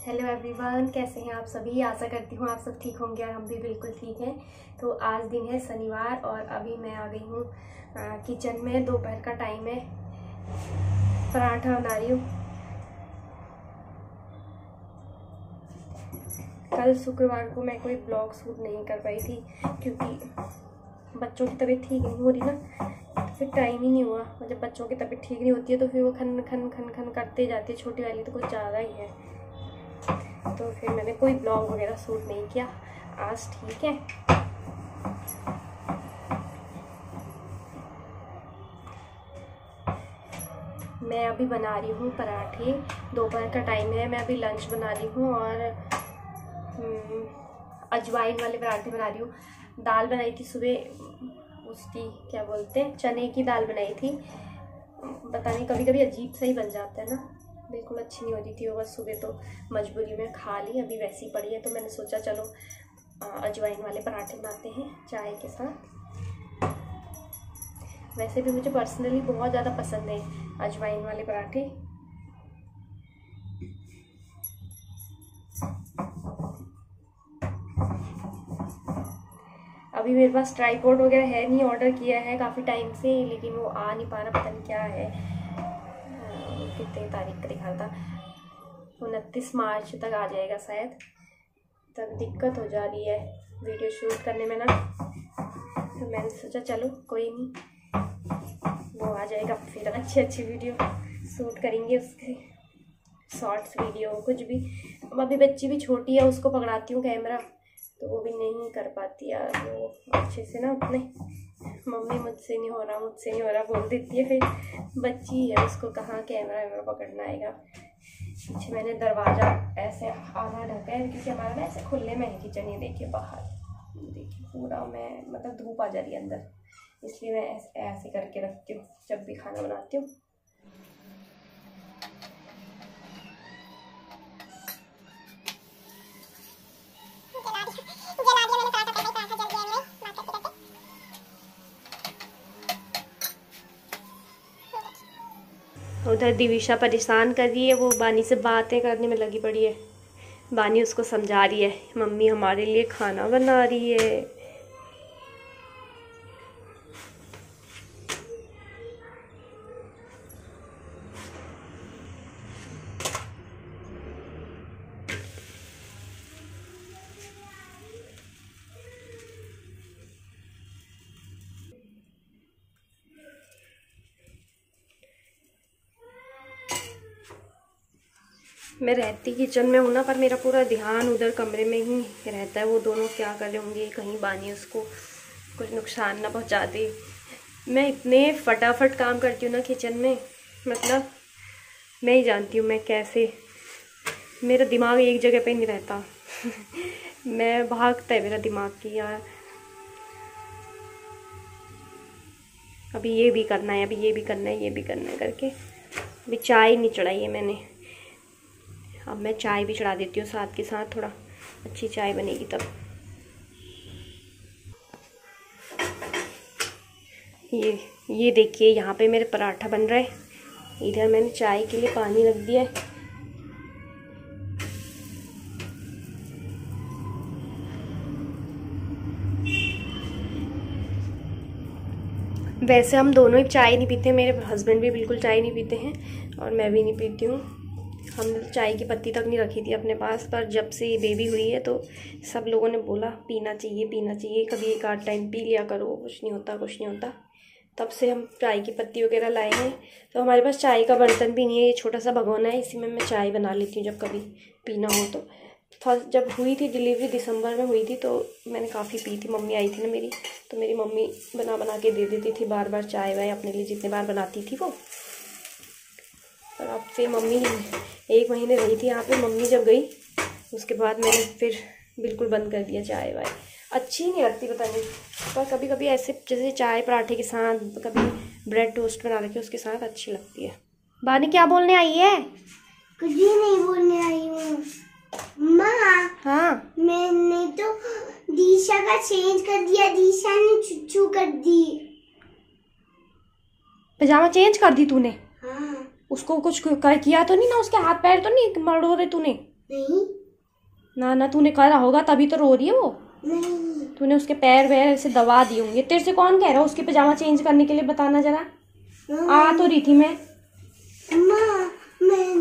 Hello everyone, कैसे हैं आप सभी। आशा करती हूँ आप सब ठीक होंगे और हम भी बिल्कुल ठीक हैं। तो आज दिन है शनिवार और अभी मैं आ गई हूँ किचन में। दोपहर का टाइम है, पराठा बना रही हूँ। कल शुक्रवार को मैं कोई ब्लॉग शूट नहीं कर पाई थी क्योंकि बच्चों की तबीयत ठीक नहीं हो रही ना, तो फिर टाइम ही नहीं हुआ। और जब बच्चों की तबीयत ठीक नहीं होती है तो फिर वो खन खन खन खन करते जाती है। छोटी वाली तो कुछ ज़्यादा ही है, तो फिर मैंने कोई ब्लॉग वगैरह शूट नहीं किया। आज ठीक है। मैं अभी बना रही हूँ पराठे। दोपहर का टाइम है, मैं अभी लंच बना रही हूँ और अजवाइन वाले पराठे बना रही हूँ। दाल बनाई थी सुबह, उसकी क्या बोलते हैं, चने की दाल बनाई थी। पता नहीं, कभी कभी अजीब सा ही बन जाता है ना, बिल्कुल अच्छी नहीं होती थी वो। बस सुबह तो मजबूरी में खा ली, अभी वैसी पड़ी है तो मैंने सोचा चलो अजवाइन वाले पराठे बनाते हैं चाय के साथ। वैसे भी मुझे पर्सनली बहुत ज़्यादा पसंद है अजवाइन वाले पराठे। अभी मेरे पास ट्राइपॉड वगैरह है नहीं, ऑर्डर किया है काफ़ी टाइम से, लेकिन वो आ नहीं पा रहा, पता नहीं क्या है। कितनी तारीख का दिखा था, 29 मार्च तक आ जाएगा शायद। तब दिक्कत हो जा रही है वीडियो शूट करने में ना, तो मैंने सोचा चलो कोई नहीं, वो आ जाएगा फिर अच्छी वीडियो शूट करेंगे, उसके शॉर्ट्स वीडियो कुछ भी। अब अभी बच्ची भी छोटी है, उसको पकड़ाती हूँ कैमरा तो वो भी नहीं कर पाती यार वो अच्छे से ना अपने। मम्मी मुझसे नहीं हो रहा बोल देती है, फिर बच्ची है, उसको कहाँ कैमरा वैमरा पकड़ना आएगा। पीछे मैंने दरवाज़ा ऐसे आधा ढका है क्योंकि हमारा ना ऐसे खुले में है किचन। ये देखिए बाहर, देखिए पूरा मैं मतलब धूप आ जा रही है अंदर, इसलिए मैं ऐसे करके रखती हूँ जब भी खाना बनाती हूँ। उधर दिविशा परेशान कर रही है, वो बानी से बातें करने में लगी पड़ी है। बानी उसको समझा रही है मम्मी हमारे लिए खाना बना रही है। मैं रहती किचन में हूँ ना, पर मेरा पूरा ध्यान उधर कमरे में ही रहता है। वो दोनों क्या कर रहे होंगे, कहीं बानी उसको कुछ नुकसान ना पहुँचा दे। मैं इतने फटाफट काम करती हूँ ना किचन में, मतलब मैं ही जानती हूँ मैं कैसे, मेरा दिमाग एक जगह पे नहीं रहता मैं भागता है मेरा दिमाग की यार, अभी ये भी करना है, अभी ये भी करना है, ये भी करना है करके। अभी चाय नहीं चढ़ाई है मैंने, अब मैं चाय भी चढ़ा देती हूँ साथ के साथ, थोड़ा अच्छी चाय बनेगी तब। ये देखिए यहाँ पे मेरे पराठा बन रहा है, इधर मैंने चाय के लिए पानी रख दिया है। वैसे हम दोनों ही चाय नहीं पीते, मेरे हस्बैंड भी बिल्कुल चाय नहीं पीते हैं और मैं भी नहीं पीती हूँ। हमने तो चाय की पत्ती तक नहीं रखी थी अपने पास, पर जब से ये बेबी हुई है तो सब लोगों ने बोला पीना चाहिए, कभी एक आध टाइम पी लिया करो, कुछ नहीं होता। तब से हम चाय की पत्ती वगैरह लाए हैं। तो हमारे पास चाय का बर्तन भी नहीं है, ये छोटा सा भगोना है, इसी में मैं चाय बना लेती हूँ जब कभी पीना हो तो। फर्स्ट जब हुई थी डिलीवरी, दिसंबर में हुई थी, तो मैंने काफ़ी पी थी। मम्मी आई थी ना मेरी, तो मेरी मम्मी बना के दे देती थी बार बार चाय वाय अपने लिए, जितने बार बनाती थी वो। पर अब से मम्मी 1 महीने रही थी यहाँ पे, मम्मी जब गई उसके बाद मैंने फिर बिल्कुल बंद कर दिया चाय वाय। अच्छी नहीं लगती पता नहीं, पर कभी कभी ऐसे जैसे चाय पराठे के साथ, कभी ब्रेड टोस्ट बना रखे उसके साथ अच्छी लगती है। बानी क्या बोलने आई है? कुछ भी नहीं बोलने आई हूँ माँ। हाँ, मैंने तो दिशा का चेंज कर दिया, दिशा ने चुच्चू कर दी। पजामा चेंज कर दी तूने? हाँ। उसको कुछ किया तो नहीं ना, उसके हाथ पैर तो नहीं मरोड़े तूने? नहीं ना तूने करा होगा तभी तो रो रही है वो। नहीं तूने उसके पैर वैर ऐसे दबा दिए होंगे। तेरे से कौन कह रहा है उसके पजामा चेंज करने के लिए, बताना जरा। आ तो रही थी मैं। माँ मैं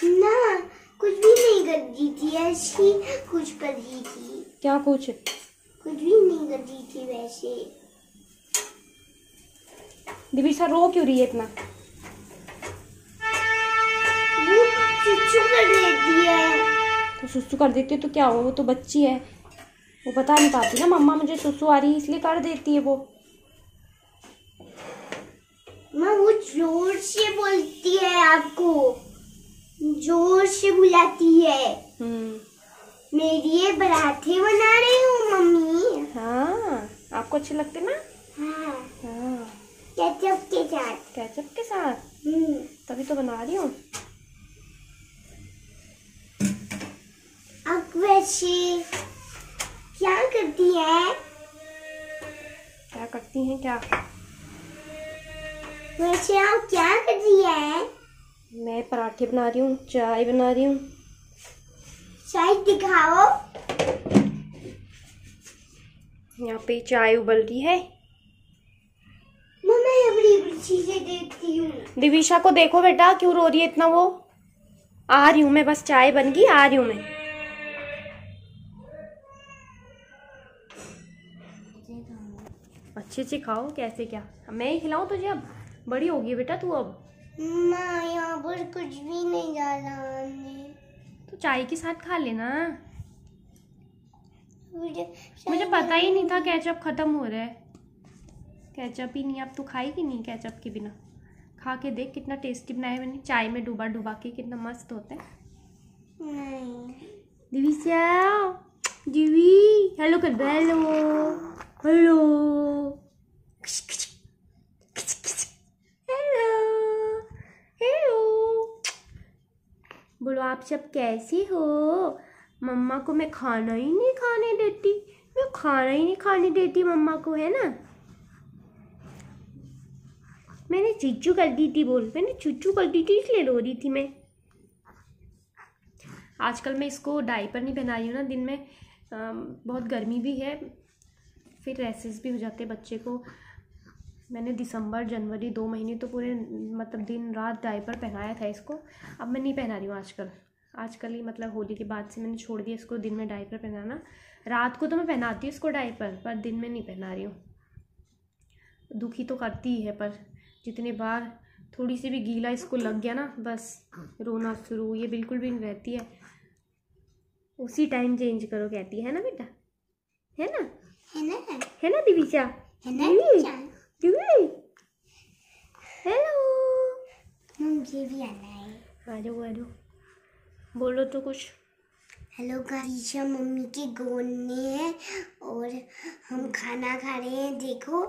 ना कुछ भी नहीं कर रही थी, ऐसी कुछ कर रही थी। क्या कुछ भी नहीं कर रही थी वैसे। दिविशा रो क्यों रही है इतना? वो चुच्चू कर देती है। तो सुसु कर देती है तो क्या हो, वो तो बच्ची है, वो बता नहीं पाती ना मम्मा मुझे सुसु आ रही है, इसलिए कर देती है वो। माँ वो जोर से बोलती है, आपको जोर से बुलाती है। मेरी ये पराठे बना रही हूँ मम्मी। हाँ आपको अच्छे लगते ना? हाँ हाँ केचप के साथ। केचप के साथ? तभी तो बना रही हूँ। अब वैसे क्या करती है? क्या करती हैं क्या? वैसे आप क्या कर रही है? मैं पराठे बना रही हूँ, चाय बना रही हूँ। चाय दिखाओ। यहाँ पे चाय उबल रही है। मम्मी बड़ी चीजें देखती हूँ। दिविशा को देखो बेटा, क्यों रो रही है इतना वो। आ रही हूँ मैं, बस चाय बन गई, आ रही हूँ मैं। अच्छे से खाओ। कैसे क्या? मैं ही खिलाऊं तुझे? अब बड़ी होगी बेटा तू अब। माँ यहाँ पर कुछ भी नहीं डाला हमने। तो चाय के साथ खा लेना। मुझे पता ही नहीं था केचप खत्म हो रहा है। केचप ही नहीं, अब तू खाएगी नहीं केचप के बिना? खा के देख कितना टेस्टी बनाया मैंने, चाय में डुबा डुबा के, कितना मस्त होता है। नहीं। दिविशा, दिवी हेलो कर दो, हेलो हेलो हेलो हेलो बोलो। आप सब कैसे हो? मम्मा को मैं खाना ही नहीं खाने देती, मैं खाना ही नहीं खाने देती मम्मा को, है ना? मैंने चुच्चू कर दी थी, बोल मैंने चुच्चू कर दी थी, इसलिए रो रही थी मैं। आजकल मैं इसको डायपर नहीं पहना रही हूँ ना, दिन में बहुत गर्मी भी है, फिर रैसेस भी हो जाते हैं बच्चे को। मैंने दिसंबर जनवरी 2 महीने तो पूरे मतलब दिन रात डायपर पहनाया था इसको। अब मैं नहीं पहना रही हूँ आजकल ही, मतलब होली के बाद से मैंने छोड़ दिया इसको दिन में डायपर पहनाना। रात को तो मैं पहनाती हूँ इसको डायपर, पर दिन में नहीं पहना रही हूँ। दुखी तो करती ही है, पर जितनी बार थोड़ी सी भी गीला इसको लग गया ना, बस रोना शुरू। ये बिल्कुल भी नहीं रहती है, उसी टाइम चेंज करो कहती है ना बेटा, है ना? है ना दिविशा? हेलो मुझे भी आना है। आ जाओ बोलो तो कुछ। हेलो गाइस, मम्मी के गोद में है और हम खाना खा रहे हैं, देखो।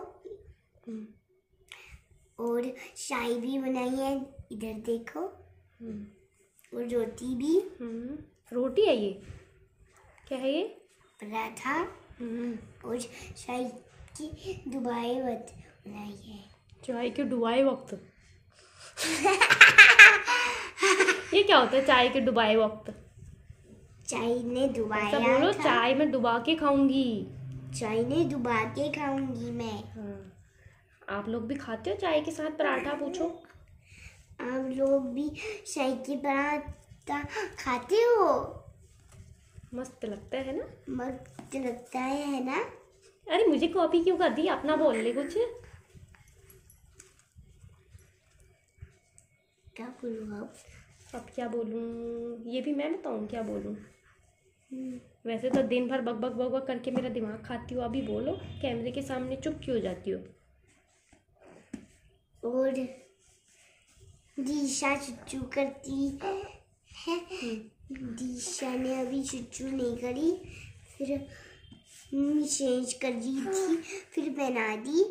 और चाय भी बनाई है, इधर देखो। और रोटी भी। रोटी है ये? क्या है ये? पराठा। और चाय की डुबाए वक्त बनाई है। चाय के डुबाए वक्त? ये क्या होता है चाय के डुबाए वक्त? चाय ने डुबाया ऐसा बोलो, था। चाय में डुबा के खाऊंगी। चाय ने डुबा के खाऊंगी मैं। हाँ। आप लोग भी खाते हो चाय के साथ पराठा? पूछो। आप लोग भी चाय के पराठा खाते हो? मस्त लगता है ना? मस्त लगता है ना? अरे मुझे कॉपी क्यों कर दी? अपना बोल ले कुछ। क्या बोलूँ अब क्या बोलूँ? ये भी मैं बताऊँ क्या बोलूँ? वैसे तो दिन भर बक बक बक बक करके मेरा दिमाग खाती हो, अभी बोलो कैमरे के सामने चुप क्यों हो जाती हो? और दिशा चुच्चू करती है। दिशा ने अभी चुच्चू नहीं करी, फिर चेंज कर दी थी, फिर पहना दी।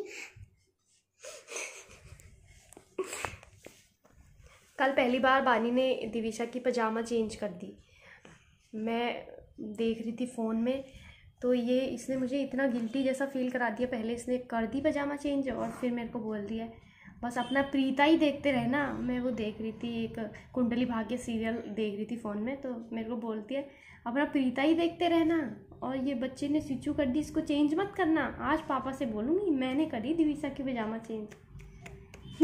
कल पहली बार बानी ने दिविशा की पजामा चेंज कर दी। मैं देख रही थी फ़ोन में, तो ये इसने मुझे इतना गिल्टी जैसा फील करा दिया। पहले इसने कर दी पजामा चेंज और फिर मेरे को बोल दिया बस अपना प्रीता ही देखते रहना। मैं वो देख रही थी, एक कुंडली भाग्य सीरियल देख रही थी फ़ोन में, तो मेरे को बोलती है अपना प्रीता ही देखते रहना, और ये बच्चे ने स्विचू कर दी, इसको चेंज मत करना। आज पापा से बोलूँगी, मैंने करी दिविशा की पजामा चेंज।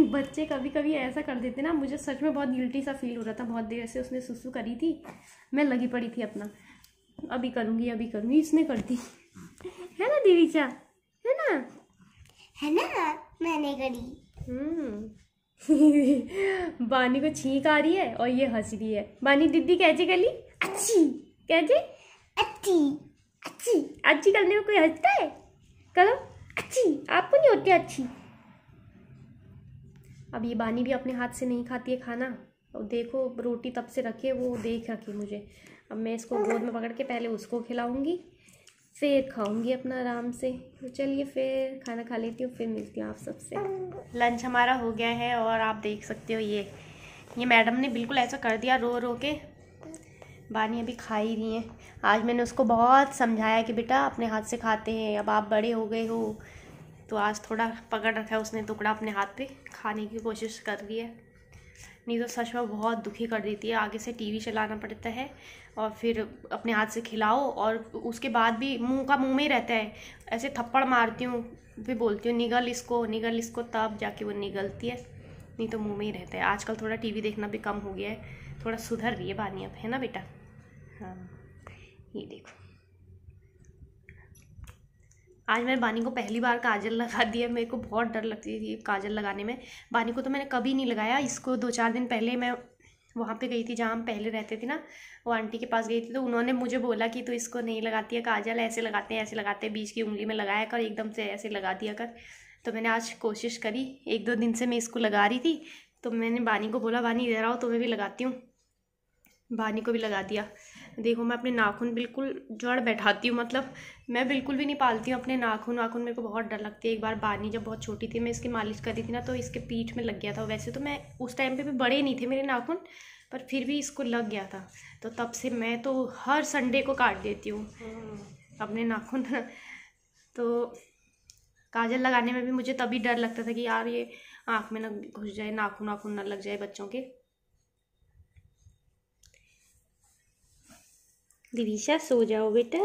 बच्चे कभी कभी ऐसा कर देते ना, मुझे सच में बहुत गिल्टी सा फील हो रहा था। बहुत देर से उसने सुसु करी थी, मैं लगी पड़ी थी अपना, अभी करूँगी अभी करूँगी, इसने कर दी। है ना दिविशा, है ना? है ना, मैंने करी। बानी को छींक आ रही है और ये हंस रही है। बानी दीदी कैसे गली? अच्छी कैसे? अच्छी अच्छी अच्छी करने में कोई हंसता है? करो अच्छी, आपको नहीं होती अच्छी। अब ये बानी भी अपने हाथ से नहीं खाती है खाना, और देखो रोटी तब से रखी है, वो देख रखी मुझे। अब मैं इसको गोद में पकड़ के पहले उसको खिलाऊंगी, फिर खाऊंगी अपना आराम से। तो चलिए फिर खाना खा लेती हूँ, फिर मिलती हूँ आप सबसे। लंच हमारा हो गया है, और आप देख सकते हो ये मैडम ने बिल्कुल ऐसा कर दिया, रो रो के। बानी अभी खा ही रही है। आज मैंने उसको बहुत समझाया कि बेटा अपने हाथ से खाते हैं, अब आप बड़े हो गए हो, तो आज थोड़ा पकड़ रखा है उसने टुकड़ा अपने हाथ पे, खाने की कोशिश कर रही है। नहीं तो सच में बहुत दुखी कर देती है। आगे से टीवी चलाना पड़ता है, और फिर अपने हाथ से खिलाओ, और उसके बाद भी मुंह का मुंह में ही रहता है। ऐसे थप्पड़ मारती हूँ, फिर बोलती हूँ निगल इसको, तब जाके वो निगलती है, नहीं तो मुंह में ही रहता है। आजकल थोड़ा टीवी देखना भी कम हो गया है, थोड़ा सुधर रही है बानी अब, है ना बेटा? हाँ, ये देखो आज मैंने बानी को पहली बार काजल लगा दिया। मेरे को बहुत डर लगती थी काजल लगाने में। बानी को तो मैंने कभी नहीं लगाया। इसको 2-4 दिन पहले मैं वहाँ पे गई थी जहाँ हम पहले रहते थे ना, वो आंटी के पास गई थी, तो उन्होंने मुझे बोला कि तू इसको नहीं लगाती है काजल, ऐसे लगाते हैं, बीच की उंगली में लगाया कर, एकदम से ऐसे लगा दिया कर। तो मैंने आज कोशिश करी, 1-2 दिन से मैं इसको लगा रही थी, तो मैंने बानी को बोला बानी इधर आओ, तुम्हें भी लगाती हूँ। बानी को भी लगा दिया। देखो मैं अपने नाखून बिल्कुल जड़ बैठाती हूँ, मतलब मैं बिल्कुल भी नहीं पालती हूँ अपने नाखून। मेरे को बहुत डर लगती है। एक बार बानी जब बहुत छोटी थी, मैं इसकी मालिश कर रही थी ना, तो इसके पीठ में लग गया था। वैसे तो मैं उस टाइम पे भी बड़े नहीं थे मेरे नाखून, पर फिर भी इसको लग गया था, तो तब से मैं तो हर संडे को काट देती हूँ अपने नाखून। तो काजल लगाने में भी मुझे तभी डर लगता था कि यार ये आँख में ना घुस जाए, नाखून ना लग जाए बच्चों के। दिविशा सो जाओ बेटा,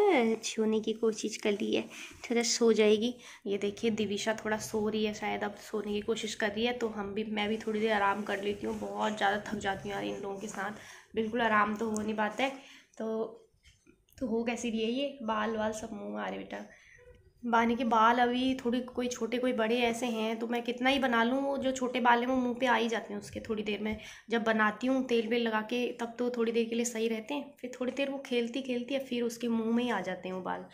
सोने की कोशिश कर रही है, थोड़ा सो जाएगी। ये देखिए दिविशा थोड़ा सो रही है, शायद अब सोने की कोशिश कर रही है, तो मैं भी थोड़ी देर आराम कर लेती हूँ। बहुत ज़्यादा थक जाती हूँ यार इन लोगों के साथ, बिल्कुल आराम तो हो नहीं पाता है। तो हो कैसी रही है ये, बाल वाल सब मुँह में आ रहे बेटा। बानी के बाल अभी थोड़ी कोई छोटे कोई बड़े ऐसे हैं, तो मैं कितना ही बना लूँ, वो जो छोटे बाल हैं वो मुंह पे आ ही जाते हैं उसके थोड़ी देर में। जब बनाती हूँ तेल वेल लगा के, तब तो थोड़ी देर के लिए सही रहते हैं, फिर थोड़ी देर वो खेलती है, फिर उसके मुंह में ही आ जाते हैं वो बाल।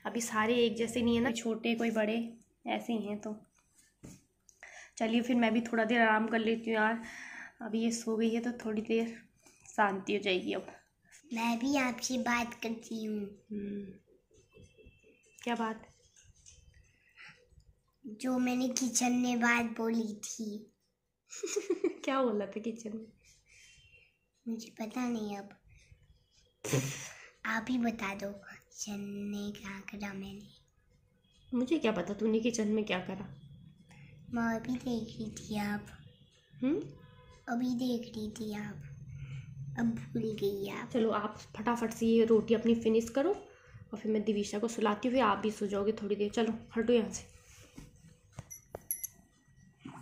अभी सारे एक जैसे नहीं है ना, छोटे कोई बड़े ऐसे ही हैं। तो चलिए फिर मैं भी थोड़ा देर आराम कर लेती हूँ यार। अभी ये सो गई है तो थोड़ी देर शांति हो जाएगी। अब मैं भी आपसे बात करती हूँ। क्या बात? जो मैंने किचन में बात बोली थी। क्या बोला था किचन में? मुझे पता नहीं, अब आप ही बता दो किचन में क्या करा मैंने। मुझे क्या पता तूने किचन में क्या करा। मैं अभी देख रही थी आप। अभी देख रही थी आप, अब भूल गई आप। चलो आप फटाफट से ये रोटी अपनी फिनिश करो, और फिर मैं दिविशा को सुलाती हूँ, फिर आप भी सो जाओगे थोड़ी देर। चलो हटो यहाँ से।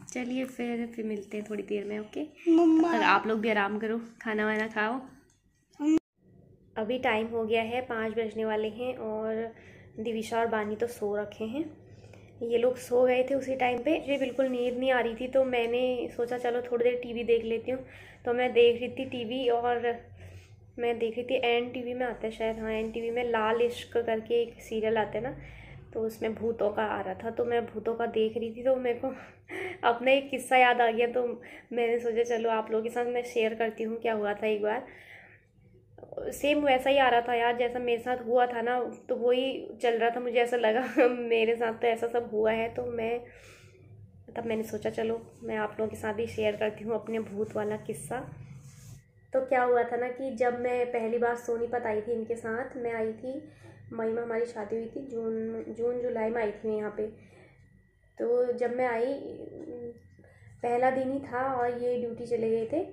चलिए फिर मिलते हैं थोड़ी देर में, ओके? और आप लोग भी आराम करो, खाना वाना खाओ। अभी टाइम हो गया है, 5 बजने वाले हैं, और दिविशा और बानी तो सो रखे हैं। ये लोग सो गए थे उसी टाइम पे। मुझे बिल्कुल नींद नहीं आ रही थी, तो मैंने सोचा चलो थोड़ी देर टीवी देख लेती हूँ। तो मैं देख रही थी टीवी, और मैं देख रही थी NTV में आता है शायद, हाँ NTV में लाल इश्क करके एक सीरियल आता है ना, तो उसमें भूतों का आ रहा था, तो मैं भूतों का देख रही थी। तो मेरे को अपना एक किस्सा याद आ गया, तो मैंने सोचा चलो आप लोगों के साथ मैं शेयर करती हूँ क्या हुआ था। एक बार सेम वैसा ही आ रहा था यार जैसा मेरे साथ हुआ था ना, तो वही चल रहा था। मुझे ऐसा लगा मेरे साथ तो ऐसा सब हुआ है, तो तब मैंने सोचा चलो मैं आप लोगों के साथ ही शेयर करती हूँ अपने भूत वाला किस्सा। तो क्या हुआ था ना कि जब मैं पहली बार सोनीपत आई थी इनके साथ, मैं आई थी मई में, हमारी शादी हुई थी जून जुलाई में आई थी मैं यहाँ पे। तो जब मैं आई पहला दिन ही था और ये ड्यूटी चले गए थे।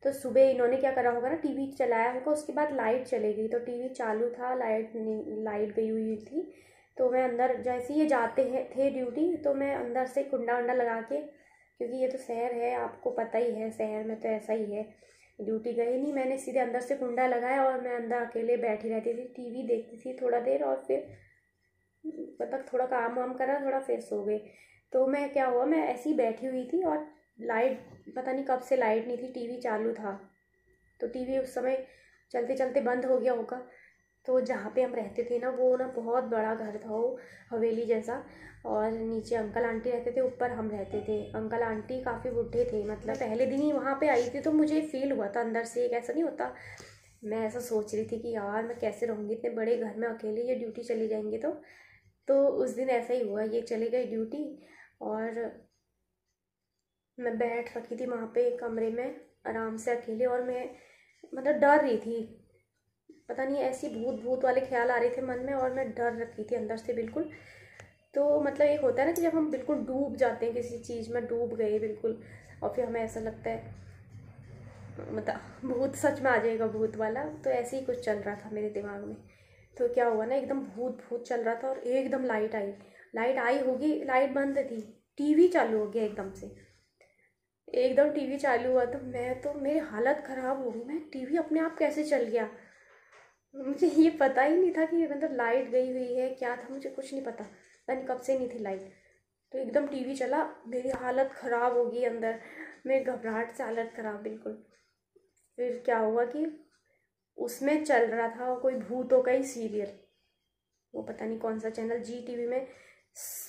तो सुबह इन्होंने क्या करा होगा ना, टीवी चलाया होगा, उसके बाद लाइट चली गई, तो टीवी चालू था, लाइट गई हुई थी। तो मैं अंदर जैसे ये जाते हैं थे ड्यूटी, तो मैं अंदर से कुंडा वंडा लगा के, क्योंकि ये तो शहर है, आपको पता ही है शहर में तो ऐसा ही है, ड्यूटी गई नहीं, मैंने सीधे अंदर से कुंडा लगाया और मैं अंदर अकेले बैठी रहती थी, टीवी देखती थी थोड़ा देर, और फिर मतलब थोड़ा काम वाम करा, थोड़ा फिर सो गए। तो मैं क्या हुआ, मैं ऐसी ही बैठी हुई थी और लाइट, पता नहीं कब से लाइट नहीं थी, टीवी चालू था, तो टीवी उस समय चलते चलते बंद हो गया होगा। तो जहाँ पे हम रहते थे ना, वो ना बहुत बड़ा घर था, वो हवेली जैसा, और नीचे अंकल आंटी रहते थे, ऊपर हम रहते थे। अंकल आंटी काफ़ी बूढ़े थे, मतलब पहले दिन ही वहाँ पे आई थी, तो मुझे फील हुआ था अंदर से, एक ऐसा नहीं होता, मैं ऐसा सोच रही थी कि यार मैं कैसे रहूँगी इतने बड़े घर में अकेले, ये ड्यूटी चली जाएंगे तो उस दिन ऐसा ही हुआ, ये चले गए ड्यूटी और मैं बैठ रखी थी वहाँ पे कमरे में आराम से अकेले, और मैं मतलब डर रही थी, पता नहीं ऐसी भूत वाले ख्याल आ रहे थे मन में, और मैं डर रखी थी अंदर से बिल्कुल। तो मतलब एक होता है ना कि जब हम बिल्कुल डूब जाते हैं किसी चीज़ में, डूब गए बिल्कुल, और फिर हमें ऐसा लगता है मतलब भूत सच में आ जाएगा, भूत वाला, तो ऐसे ही कुछ चल रहा था मेरे दिमाग में। तो क्या हुआ ना, एकदम भूत चल रहा था और एकदम लाइट आई होगी, लाइट बंद थी, टीवी चालू हो गया एकदम से, एकदम टीवी चालू हुआ, तो मेरी हालत ख़राब हो गई, मैं टीवी अपने आप कैसे चल गया, मुझे ये पता ही नहीं था कि मतलब लाइट गई हुई है, क्या था मुझे कुछ नहीं पता, नहीं कब से नहीं थी लाइट, तो एकदम टीवी चला, मेरी हालत ख़राब हो गई अंदर, मेरी घबराहट से हालत ख़राब बिल्कुल। फिर क्या हुआ कि उसमें चल रहा था कोई भूतों का ही सीरियल, वो पता नहीं कौन सा चैनल, जी टीवी में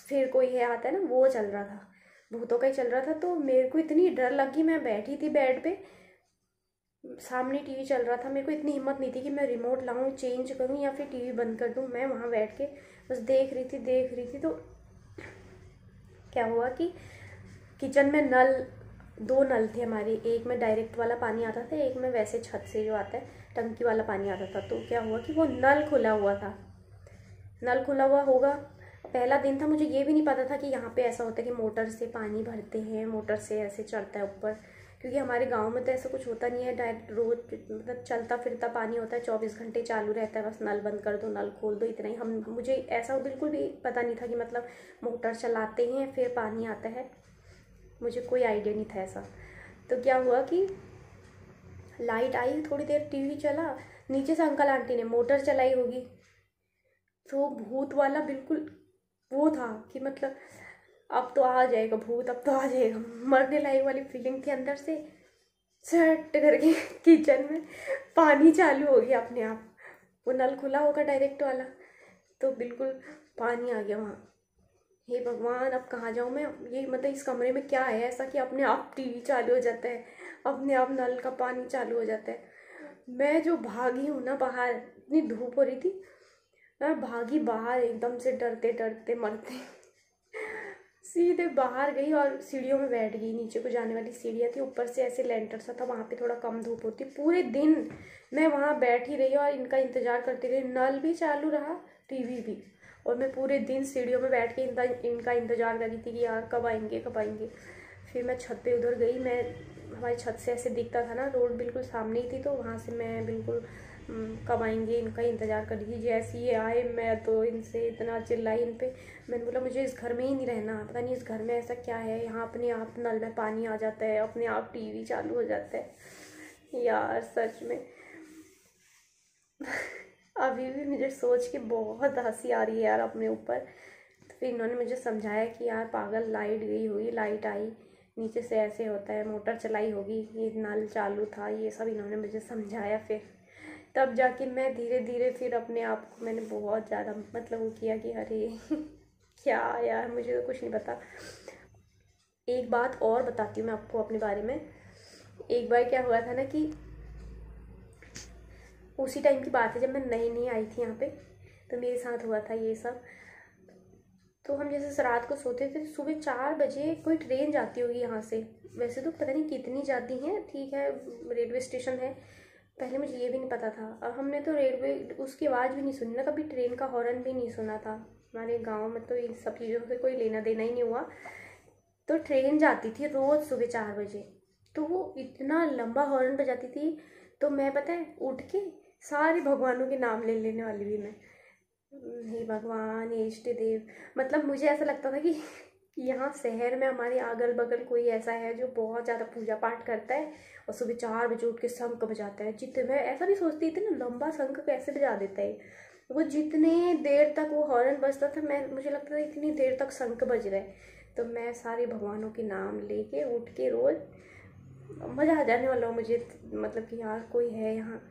फिर कोई है आता है ना, वो चल रहा था, भूतों का ही चल रहा था। तो मेरे को इतनी डर लगी, मैं बैठी थी बेड पे, सामने टीवी चल रहा था, मेरे को इतनी हिम्मत नहीं थी कि मैं रिमोट लाऊं, चेंज करूं या फिर टीवी बंद कर दूं, मैं वहाँ बैठ के बस देख रही थी। तो क्या हुआ कि किचन में दो नल थे हमारे, एक में डायरेक्ट वाला पानी आता था, एक में वैसे छत से जो आता है टंकी वाला पानी आता था। तो क्या हुआ कि वो नल खुला हुआ होगा, पहला दिन था, मुझे ये भी नहीं पता था कि यहाँ पे ऐसा होता है कि मोटर से पानी भरते हैं, मोटर से ऐसे चढ़ता है ऊपर, क्योंकि हमारे गांव में तो ऐसा कुछ होता नहीं है, डायरेक्ट रोज मतलब चलता फिरता पानी होता है, 24 घंटे चालू रहता है, बस नल बंद कर दो, नल खोल दो, इतना ही। मुझे ऐसा बिल्कुल भी पता नहीं था कि मतलब मोटर चलाते हैं फिर पानी आता है, मुझे कोई आइडिया नहीं था ऐसा। तो क्या हुआ कि लाइट आई, थोड़ी देर टीवी चला, नीचे से अंकल आंटी ने मोटर चलाई होगी, तो भूत वाला बिल्कुल वो था कि मतलब अब तो आ जाएगा भूत, अब तो आ जाएगा, मरने लायक वाली फीलिंग थी अंदर से। सट करके किचन में पानी चालू हो गया अपने आप, वो नल खुला होगा डायरेक्ट वाला, तो बिल्कुल पानी आ गया वहाँ। हे भगवान, अब कहाँ जाऊँ मैं, ये मतलब इस कमरे में क्या है ऐसा कि अपने आप टीवी चालू हो जाता है, अपने आप नल का पानी चालू हो जाता है। मैं जो भागी हूँ ना बाहर, इतनी धूप हो रही थी, मैं भागी बाहर एकदम से, डरते मरते सीधे बाहर गई और सीढ़ियों में बैठ गई, नीचे को जाने वाली सीढ़ियाँ थी, ऊपर से ऐसे लेंटर सा था, वहाँ पे थोड़ा कम धूप होती। पूरे दिन मैं वहाँ बैठी रही और इनका इंतज़ार करती रही, नल भी चालू रहा, टीवी भी, और मैं पूरे दिन सीढ़ियों में बैठ के इनका इंतज़ार कर रही थी कि यार कब आएंगे। फिर मैं छत पे उधर गई, मैं हमारी छत से ऐसे दिखता था ना, रोड बिल्कुल सामने ही थी, तो वहाँ से मैं बिल्कुल कब आएंगे इनका इंतज़ार कर रही थी। जैसे ये आए, मैं तो इनसे इतना चिल्लाई इन पे, मैंने बोला मुझे इस घर में ही नहीं रहना, पता नहीं इस घर में ऐसा क्या है, यहाँ अपने आप नल में पानी आ जाता है, अपने आप टीवी चालू हो जाता है, यार सच में अभी भी मुझे सोच के बहुत हंसी आ रही है यार अपने ऊपर। तो फिर इन्होंने मुझे समझाया कि यार पागल, लाइट गई हुई, लाइट आई नीचे से ऐसे होता है, मोटर चलाई होगी, ये नल चालू था, ये सब इन्होंने मुझे समझाया। फिर तब जाके मैं धीरे धीरे फिर अपने आप को मैंने बहुत ज़्यादा मतलब वो किया कि अरे क्या यार, मुझे तो कुछ नहीं पता। एक बात और बताती हूँ मैं आपको अपने बारे में। एक बार क्या हुआ था ना कि उसी टाइम की बात है जब मैं नई आई थी यहाँ पे, तो मेरे साथ हुआ था ये सब। तो हम जैसे रात को सोते थे, सुबह 4 बजे कोई ट्रेन जाती होगी यहाँ से, वैसे तो पता नहीं कितनी जाती हैं, ठीक है रेलवे स्टेशन है, पहले मुझे ये भी नहीं पता था। और हमने तो रेलवे उसकी आवाज़ भी नहीं सुनी ना कभी, ट्रेन का हॉर्न भी नहीं सुना था, हमारे गांव में तो इन सब चीज़ों से कोई लेना देना ही नहीं हुआ। तो ट्रेन जाती थी रोज़ सुबह 4 बजे, तो वो इतना लंबा हॉर्न बजाती थी, तो मैं पता है उठ के सारे भगवानों के नाम ले लेने वाली थी मैं। हे भगवान, हे इष्ट देव, मतलब मुझे ऐसा लगता था कि यहाँ शहर में हमारे अगल बगल कोई ऐसा है जो बहुत ज़्यादा पूजा पाठ करता है और सुबह 4 बजे उठ के शंख बजाता है। जितने, मैं ऐसा नहीं सोचती थी ना लंबा शंख कैसे बजा देता है वो, जितने देर तक वो हॉर्न बजता था मुझे लगता था इतनी देर तक शंख बज रहा है। तो मैं सारे भगवानों के नाम लेके उठ के रोज़, मज़ा आ जाने वाला हो मुझे, मतलब कि यार कोई है यहाँ।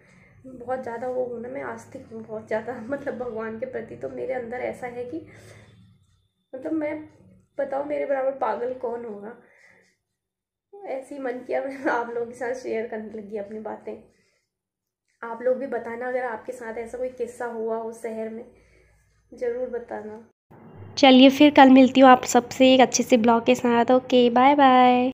बहुत ज़्यादा वो हूँ ना, मैं आस्तिक हूँ बहुत ज़्यादा, मतलब भगवान के प्रति। तो मेरे अंदर ऐसा है कि मतलब मैं, बताओ मेरे बराबर पागल कौन होगा। ऐसे ही मन किया मैं आप लोगों के साथ शेयर करने लगी अपनी बातें। आप लोग भी बताना अगर आपके साथ ऐसा कोई किस्सा हुआ हो शहर में, ज़रूर बताना। चलिए फिर कल मिलती हूँ आप सबसे एक अच्छे से ब्लॉग के साथ। Okay, bye bye.